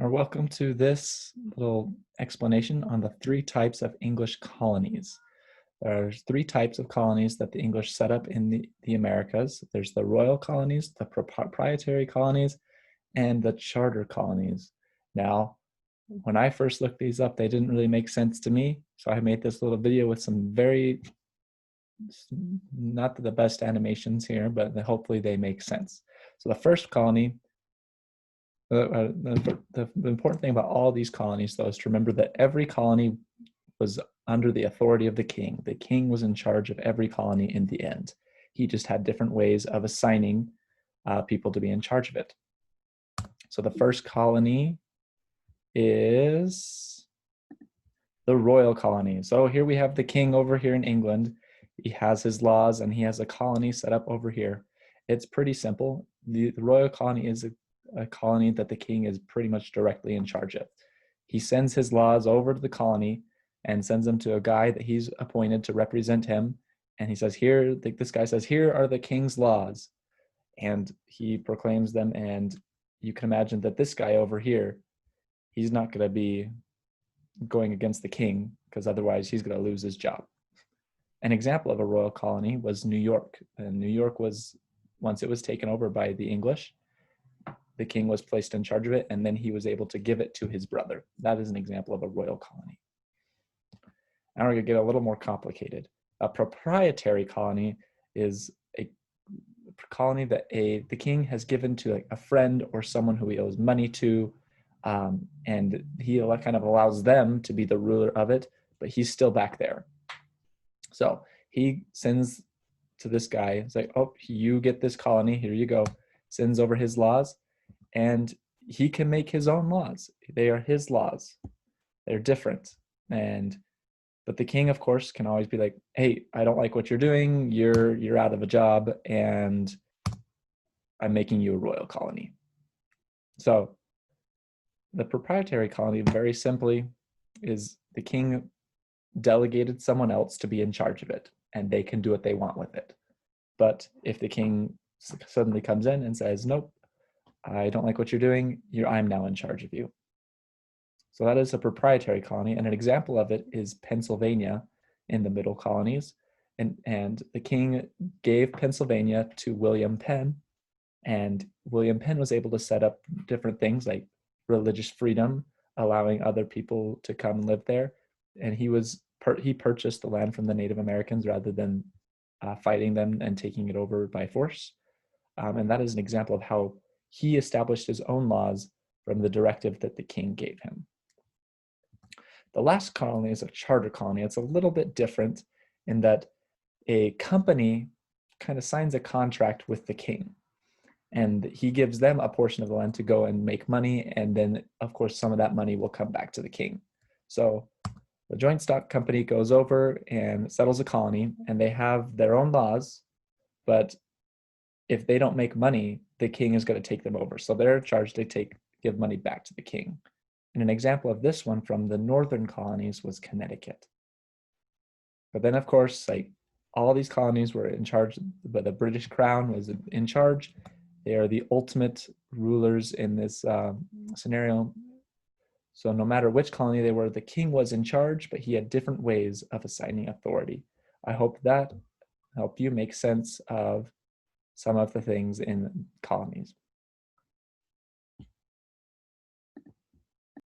Or welcome to this little explanation on the three types of English colonies. There's three types of colonies that the English set up in the Americas. There's the royal colonies, the proprietary colonies, and the charter colonies. Now, when I first looked these up, they didn't really make sense to me. So I made this little video with some very, not the best animations here, but hopefully they make sense. So the first colony, the important thing about all these colonies, though, is to remember that every colony was under the authority of the king. The king was in charge of every colony in the end. He just had different ways of assigning people to be in charge of it. So the first colony is the royal colony. So here we have the king over here in England. He has his laws and he has a colony set up over here. It's pretty simple. The royal colony is a colony that the king is pretty much directly in charge of. He sends his laws over to the colony and sends them to a guy that he's appointed to represent him. And he says, this guy says, here are the king's laws. And he proclaims them. And you can imagine that this guy over here, he's not going to be going against the king because otherwise he's going to lose his job. An example of a royal colony was New York. And New York was, once it was taken over by the English, the king was placed in charge of it, and then he was able to give it to his brother. That is an example of a royal colony. Now we're going to get a little more complicated. A proprietary colony is a colony that the king has given to a friend or someone who he owes money to, and he kind of allows them to be the ruler of it, but he's still back there. So he sends to this guy, it's like, oh, you get this colony, here you go, sends over his laws, and he can make his own laws. They are his laws. They're different. But the king, of course, can always be like, hey, I don't like what you're doing. You're out of a job, and I'm making you a royal colony. So the proprietary colony, very simply, is the king delegated someone else to be in charge of it, and they can do what they want with it. But if the king suddenly comes in and says, nope, I don't like what you're doing, I'm now in charge of you. So that is a proprietary colony, and an example of it is Pennsylvania in the middle colonies. And the king gave Pennsylvania to William Penn, and William Penn was able to set up different things like religious freedom, allowing other people to come and live there. And he purchased the land from the Native Americans rather than fighting them and taking it over by force. And that is an example of how he established his own laws from the directive that the king gave him. The last colony is a charter colony. It's a little bit different in that a company kind of signs a contract with the king, and he gives them a portion of the land to go and make money, and then of course some of that money will come back to the king. So the joint stock company goes over and settles a colony, and they have their own laws, but if they don't make money, the king is going to take them over. So they're charged to give money back to the king. And an example of this one from the northern colonies was Connecticut. But then, of course, like all these colonies were in charge, but the British Crown was in charge. They are the ultimate rulers in this scenario. So no matter which colony they were, the king was in charge, but he had different ways of assigning authority. I hope that helped you make sense of some of the things in colonies.